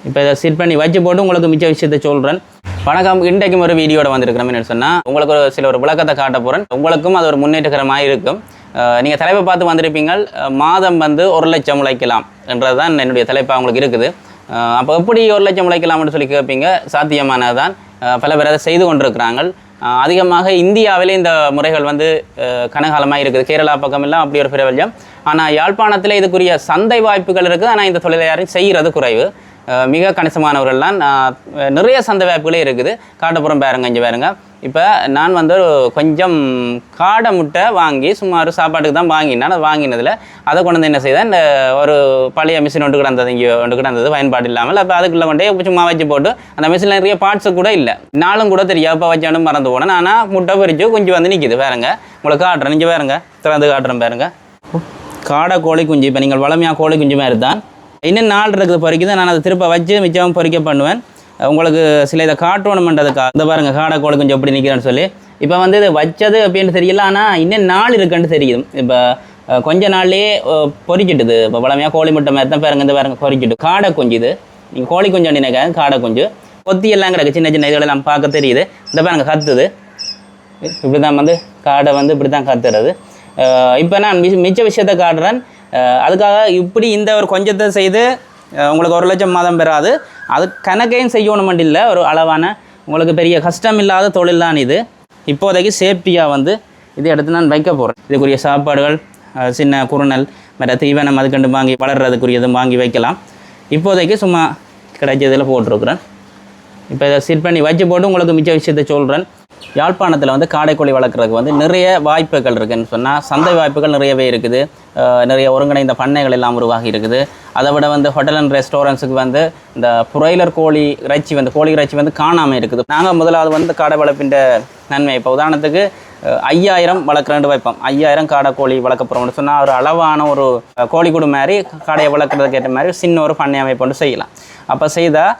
இப்போ இதை செட் பண்ணி வச்சு போட்டு உங்களுக்கு மிச்ச விஷயத்தை சொல்கிறேன். வணக்கம், இன்றைக்கும் ஒரு வீடியோட வந்திருக்கிறோம்னு சொன்னால் உங்களுக்கு ஒரு விளக்கத்தை காட்ட போகிறேன். உங்களுக்கும் அது ஒரு முன்னேற்றகரமாக இருக்கும். நீங்கள் தலைப்பை பார்த்து வந்திருப்பீங்க, மாதம் 1 லட்சம் உழைக்கலாம் என்றது தான் என்னுடைய தலைப்பாக உங்களுக்கு இருக்குது. அப்போ எப்படி 1 லட்சம் உழைக்கலாம்னு சொல்லி கேட்பீங்க. சாத்தியமானது தான். பல பேர் அதை செய்து கொண்டிருக்கிறாங்க. அதிகமாக இந்தியாவிலே இந்த முறைகள் கனகாலமாக இருக்குது. கேரளா பக்கமெல்லாம் அப்படி ஒரு பிரபல்யம். ஆனால் யாழ்ப்பாணத்தில் இதுக்குரிய சந்தை வாய்ப்புகள் இருக்குது. ஆனால் இந்த தொழிலை யாரும் செய்கிறது குறைவு. மிக கணிசமானவர்கள்லாம் நிறைய சந்தை வாய்ப்புகளே இருக்குது. காட்டப்புறம் பாருங்க, இங்கே பாருங்க. இப்போ நான் கொஞ்சம் காடை முட்டை வாங்கி சும்மா ஒரு சாப்பாட்டுக்கு தான் வாங்கினேன். அதை வாங்கினதில் அதை கொண்டு வந்து என்ன செய்தேன், இந்த ஒரு பழைய மிஷின் ஒன்று கிடந்தது, இங்கே ஒன்று கிடந்தது பயன்பாடு இல்லாமல். அப்போ அதுக்குள்ளே கொண்டே சும்மா வச்சு போட்டு அந்த மிஷினில் நிறைய பார்ட்ஸு கூட இல்லை, நாளும் கூட தெரியாது. இப்போ வச்சாலும் மறந்து போனேன். ஆனால் முட்டை பொரிச்சு கொஞ்சம் நிற்கிது பாருங்க. உங்களுக்கு காட்டுறேன், இங்கே பாருங்க, திறந்து காட்டுறேன் பாருங்க. காடை கோழி குஞ்சு. இப்போ நீங்கள் வளமையாக கோழி குஞ்சு மாதிரி தான். இன்னும் 4 இருக்குது பொறிக்குது. நான் அதை திருப்ப வச்சு மிச்சம் பொறிக்க பண்ணுவேன். உங்களுக்கு சில இதை காட்டணுமென்றதுக்காக இந்த பாருங்கள், காடை கோழி கொஞ்சம் எப்படி நிற்கிறேன்னு சொல்லி. இப்போ இது வச்சது அப்படின்னு தெரியல, ஆனால் இன்னும் 4 இருக்குன்னு தெரியுது. இப்போ கொஞ்ச நாள்லேயே பொறிக்கிட்டுது. இப்போ வளமையாக கோழி முட்டை மாதிரி தான் பாருங்க. இந்த பாருங்க பொறிக்கிட்டு காடை குஞ்சு. இது நீங்கள் கோழி குஞ்சு நினைக்காது, காடை குஞ்சு. கொத்தி எல்லாம் கிடக்கு, சின்ன சின்ன இதெல்லாம் பார்க்க தெரியுது. இந்த பாருங்க கத்துது. இப்படி தான் காடை இப்படி தான் கத்துறது. இப்போ நான் மிச்ச விஷயத்தை காட்டுறேன். அதுக்காக இப்படி இந்த ஒரு கொஞ்சத்தை செய்து உங்களுக்கு 1 லட்சம் மாதம் பெறாது. அது கணக்கையும் செய்யணும் இல்லை, ஒரு அளவான உங்களுக்கு பெரிய கஷ்டம் இல்லாத தொழில் தான் இது. இப்போதைக்கு சேஃப்டியாக இதை எடுத்து நான் வைக்க போகிறேன். இதுக்குரிய சாப்பாடுகள், சின்ன குறுநல் மற்ற தீவனம் அதுக்கண்டு வாங்கி வளர்கிறதுக்குரியதும் வாங்கி வைக்கலாம். இப்போதைக்கு சும்மா கிடைச்சதில் போட்டிருக்கிறேன். இப்போ இதை செட் பண்ணி வச்சு போட்டு உங்களுக்கு மிச்ச விஷயத்தை சொல்கிறேன். யாழ்ப்பாணத்தில் காடைக்கோழி வளர்க்குறதுக்கு நிறைய வாய்ப்புகள் இருக்குதுன்னு சொன்னால் சந்தை வாய்ப்புகள் நிறையவே இருக்குது. நிறைய ஒருங்கிணைந்த பண்ணைகள் எல்லாம் உருவாகி இருக்குது. அதை விட ஹோட்டல் அண்ட் ரெஸ்டாரண்ட்ஸுக்கு இந்த புரோய்லர் கோழி இறைச்சி கோழி இறைச்சி காணாமல் இருக்குது. நாங்கள் முதலாவது காடை வளர்ப்பின் நன்மை, இப்போ உதாரணத்துக்கு 5000 வளர்க்குறேன்னு வைப்போம். 5000 காடை கோழி வளர்க்க போகிறோம்னு சொன்னால் ஒரு அளவான ஒரு கோழிக்கூடு மாதிரி காடையை வளர்க்குறதுக்கு ஏற்ற மாதிரி சின்ன ஒரு பண்ணை அமைப்பு செய்யலாம். அப்போ செய்தால்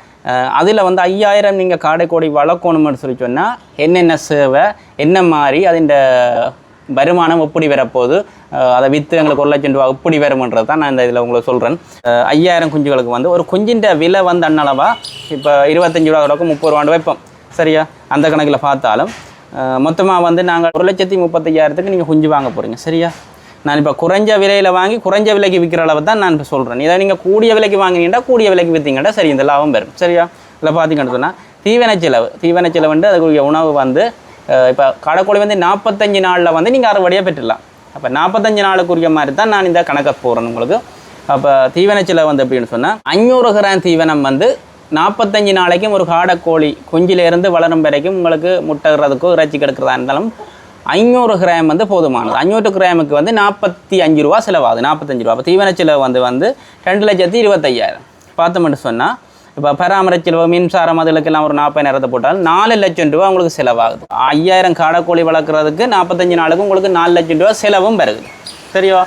அதில் 5000 நீங்கள் காடை கோழி வளர்க்கணும்னு சொல்லி சொன்னால் என்னென்ன சேவை, என்ன மாதிரி அதின் வருமானம் எப்படி வரப்போகுது, அதை விற்று எங்களுக்கு 1 லட்சம் ரூபா எப்படி வருமன்றது தான் நான் இந்த இதில் உங்களுக்கு சொல்கிறேன். 5000 குஞ்சுகளுக்கு ஒரு குஞ்சின் விலை அண்ணளவாக இப்போ 25 ரூபா கிடக்கும், 30 ரூபாண்டு வைப்போம். சரியா? அந்த கணக்கில் பார்த்தாலும் மொத்தமாக நாங்கள் 1,35,000க்கு நீங்கள் குஞ்சு வாங்க போகிறீங்க. சரியா? நான் இப்போ குறைஞ்ச விலையில் வாங்கி குறைஞ்ச விலைக்கு விற்கிற அளவு தான் நான் இப்போ சொல்கிறேன். இதை நீங்கள் கூடிய விலைக்கு வாங்கினீங்கன்னா கூடிய விலைக்கு விற்றீங்கன்னா சரி, இந்த லாபம் பெறும். சரியா? இதில் பார்த்தீங்கன்னு சொன்னால் தீவன செலவு அதுக்குரிய உணவு இப்போ கடைக்கோழி 45 நாளில் நீங்கள் அறுவடையாக பெற்றுடலாம். அப்போ 45 நாளுக்குரிய மாதிரி தான் நான் இந்த கணக்கை போடுறேன் உங்களுக்கு. அப்போ தீவன செலவு அப்படின்னு சொன்னால் 500 கிராம் தீவனம் 45 நாளைக்கும் ஒரு காடைக்கோழி குஞ்சிலேருந்து வளரும் வரைக்கும் உங்களுக்கு முட்டைறதுக்கோ இறைச்சி கெடுக்கிறதா இருந்தாலும் 500 கிராம் போதுமானது. 500 கிராமுக்கு 45 ரூபா செலவாகுது. 45 ரூபா. அப்போ தீவன செலவு 2,25,000 பார்த்தோம்னு சொன்னால் இப்போ பராமரிப்பு செலவு, மின்சாரம், அதுக்கெல்லாம் ஒரு 40,000 போட்டால் 4 லட்சம் ரூபா உங்களுக்கு செலவாகுது. 5000 காடைக்கோழி வளர்க்குறதுக்கு 45 நாளுக்கு உங்களுக்கு 4 லட்சம் ரூபா செலவும் வருது. சரியா?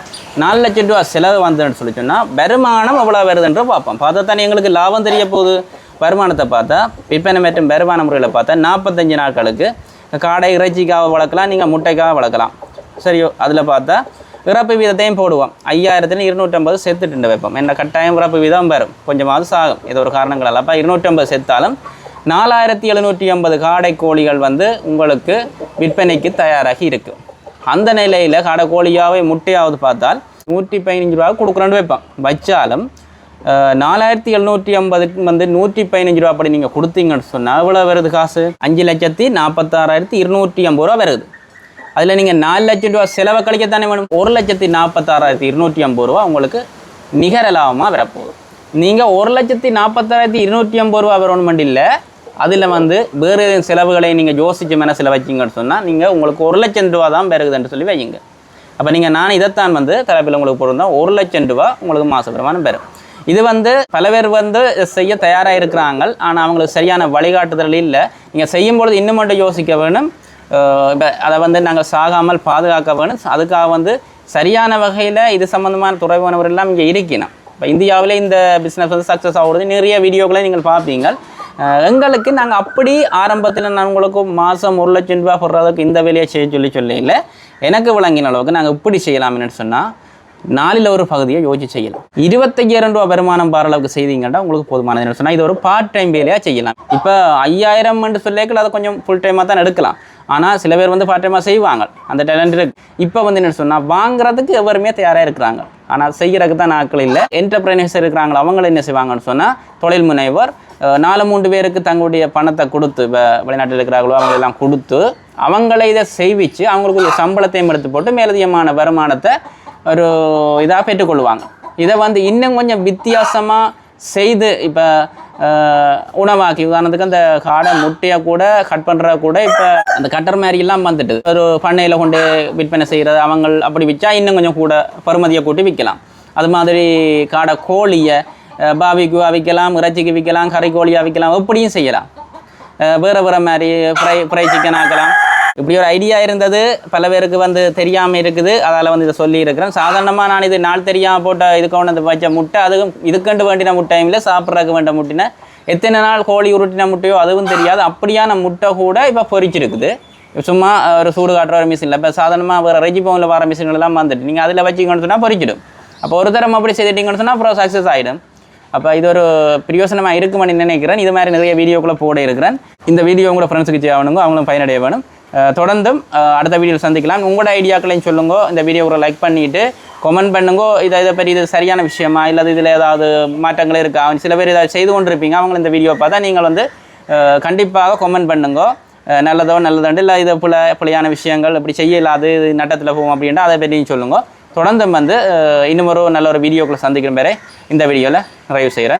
4 லட்சம் ரூபா செலவு வந்துன்னு சொல்லி சொன்னால் வருமானம் எவ்வளோ வருதுன்ற பார்ப்போம். பார்த்தா தானே எங்களுக்கு லாபம் தெரிய போகுது. வருமானத்தை பார்த்தா விற்பனை மற்றும் வருமான முறையில் பார்த்தா 45 நாட்களுக்கு காடை இறைச்சிக்காக வளர்க்கலாம், நீங்கள் முட்டைக்காக வளர்க்கலாம். சரியோ? அதில் பார்த்தா இறப்பு வீதத்தையும் போடுவோம். 5250 செத்துட்டு வைப்போம். என்ன கட்டாயம் இறப்பு வீதம் வரும், கொஞ்சமாவது சாகும். இது ஒரு காரணங்கள். அப்போ 250 செத்தாலும் 4750 காடை கோழிகள் உங்களுக்கு விற்பனைக்கு தயாராகி இருக்குது. அந்த நிலையில் காடை கோழியாவே முட்டையாவது பார்த்தால் 115 ரூபா கொடுக்குறேன்னு வைப்போம். வச்சாலும் 4750க்கு 115 ரூபா அப்படி நீங்கள் கொடுத்தீங்கன்னு சொன்னால் எவ்வளோ வருது காசு? 5,46,250 ரூபா வருது. அதில் நீங்கள் 4 லட்சம் ரூபா செலவை கழிக்கத்தானே வேணும். 1,46,250 ரூபா உங்களுக்கு நிகர லாபமாக வரப்போகுது. நீங்கள் 1,46,250 ரூபா வரணும் இல்லை, அதில் வேறு எதுவும் செலவுகளை நீங்கள் யோசிச்சு மனசில் வச்சிங்கன்னு சொன்னால் நீங்கள் உங்களுக்கு 1 லட்சம் ரூபா தான் வருகுதுன்னு சொல்லி வைங்க. அப்போ நீங்கள் நான் இதைத்தான் தலைப்பில் உங்களுக்கு போட்டிருந்தா 1 லட்சம் ரூபா உங்களுக்கு மாத வருமானம் பெறும். இது பல பேர் செய்ய தயாராக இருக்கிறாங்க. ஆனால் அவங்களுக்கு சரியான வழிகாட்டுதல் இல்லை. நீங்கள் செய்யும்பொழுது இன்னும் மட்டும் யோசிக்க வேணும். இப்போ அதை நாங்கள் சாகாமல் பாதுகாக்க வேணும். அதுக்காக சரியான வகையில் இது சம்மந்தமான துறைவானவர் எல்லாம் இங்கே இருக்கணும். இப்போ இந்தியாவிலே இந்த பிஸ்னஸ் சக்ஸஸ் ஆகுறது நிறைய வீடியோக்களை நீங்கள் பார்ப்பீங்க. எங்களுக்கு நாங்கள் அப்படி ஆரம்பத்தில் நான் உங்களுக்கு மாதம் 1 லட்சம் ரூபா போடுறதுக்கு இந்த வேலையை செய்ய சொல்லி இல்லை. எனக்கு விளங்கின அளவுக்கு நாங்கள் இப்படி செய்யலாம்னு சொன்னால் நாலில் ஒரு பகுதியை யோசிச்சு செய்யலாம். 25,000 ரூபா வருமானம் பார அளவுக்கு செய்தீங்கன்னா உங்களுக்கு போதுமானது. சொன்னால் இது ஒரு பார்ட் டைம் வேலையாக செய்யலாம். இப்போ 5,000 சொல்லிக்கல அதை கொஞ்சம் ஃபுல் டைமாக தான் எடுக்கலாம். ஆனால் சில பேர் வந்து பார்ட் டைமாக செய்வாங்க, அந்த டேலண்ட் இருக்கு. இப்போ வந்து என்ன சொன்னால் வாங்குறதுக்கு எவருமே தயாராக இருக்கிறாங்க, ஆனால் செய்கிறதுக்கு தான் ஆட்கள் இல்லை. என்டர்பிரைனர்ஸ் இருக்கிறாங்களோ அவங்கள என்ன செய்வாங்கன்னு சொன்னால் தொழில் முனைவர் 4-3 பேருக்கு தங்களுடைய பணத்தை கொடுத்து, இப்போ வெளிநாட்டில் இருக்கிறாங்களோ அவங்களெல்லாம் கொடுத்து அவங்கள இதை செய்விச்சு அவங்களுக்குரிய சம்பளத்தையும் எடுத்து போட்டு மேலதிகமான வருமானத்தை ஒரு இதாக பெற்றுக்கொள்வாங்க. இதை வந்து இன்னும் கொஞ்சம் வித்தியாசமாக செய்து இப்போ உணவாக்கி, உதாரணத்துக்கு அந்த காடை முட்டையை கூட கட் பண்ணுற கூட இப்போ அந்த கட்டர் மாதிரிலாம் வந்துட்டு ஒரு பண்ணையில் கொண்டு விற்பனை செய்கிறது அவங்க அப்படி விற்றா இன்னும் கொஞ்சம் கூட பருமதியை கூட்டி விற்கலாம். அது மாதிரி காடை கோழியை பாபிக்கு விற்கலாம், இறைச்சிக்கு விற்கலாம், கறி கோழியாக விற்கலாம், எப்படியும் செய்யலாம். வேறு வேறு மாதிரி ஃப்ரை சிக்கன் ஆக்கலாம். இப்படி ஒரு ஐடியா இருந்தது, பல பேருக்கு வந்து தெரியாமல் இருக்குது. அதால் வந்து இதை சொல்லி இருக்கிறேன். சாதாரணமாக நான் இது நாள் தெரியாமல் போட்ட இதுக்கு கொண்டு வச்ச முட்டை, அதுவும் இதுக்கண்டு வேண்டின முட்டையும் இல்லை, சாப்பிட்றதுக்கு வேண்ட முட்டின எத்தனை நாள் கோழி உருட்டின முட்டையோ அதுவும் தெரியாது. அப்படியான முட்டை கூட இப்போ பொரிச்சிருக்குது. சும்மா ஒரு சூடு காட்டுற ஒரு மிஷினில், இப்போ சாதாரணமாக வேறு ரெஜி பவுனில் வர மிஷின்கள்லாம் வந்துட்டு நீங்கள் அதில் வச்சுக்கணும்னு சொன்னால் பொரிச்சிடும். அப்போ ஒரு தரம் அப்படி செய்துட்டிங்கன்னு சொன்னால் அப்புறம் சக்ஸஸ் ஆகிடும். அப்போ இது ஒரு பிரயோசனமாக இருக்குமென்னு நினைக்கிறேன். இது மாதிரி நிறைய வீடியோக்குள்ளே போட இருக்கிறேன். இந்த வீடியோ உங்களோட ஃப்ரெண்ட்ஸுக்கு செய்யணுங்க, அவங்களும் பயனடைய வேணும். தொடர்ந்தும் அடுத்த வீடியோவில் சந்திக்கலாம். உங்களோட ஐடியாக்களையும் சொல்லுங்க. இந்த வீடியோவை லைக் பண்ணிவிட்டு கமெண்ட் பண்ணுங்க. இதை பற்றி இது சரியான விஷயமா இல்லை இதில் ஏதாவது மாற்றங்கள் இருக்கா, சில பேர் ஏதாவது செய்து கொண்டு இருப்பீங்க, அவங்க இந்த வீடியோ பார்த்தா நீங்கள் வந்து கண்டிப்பாக கமெண்ட் பண்ணுங்க. நல்லதோண்டு இல்லை இது பிள்ளையான விஷயங்கள் இப்படி செய்யலாது, இது நட்டத்தில் போகும் அப்படின்னா அதை பற்றியும் சொல்லுங்க. தொடர்ந்தும் வந்து இன்னும் ஒரு நல்ல ஒரு வீடியோக்குள்ளே சந்திக்கிற பேரை இந்த வீடியோவில் நிறைவு செய்கிறேன்.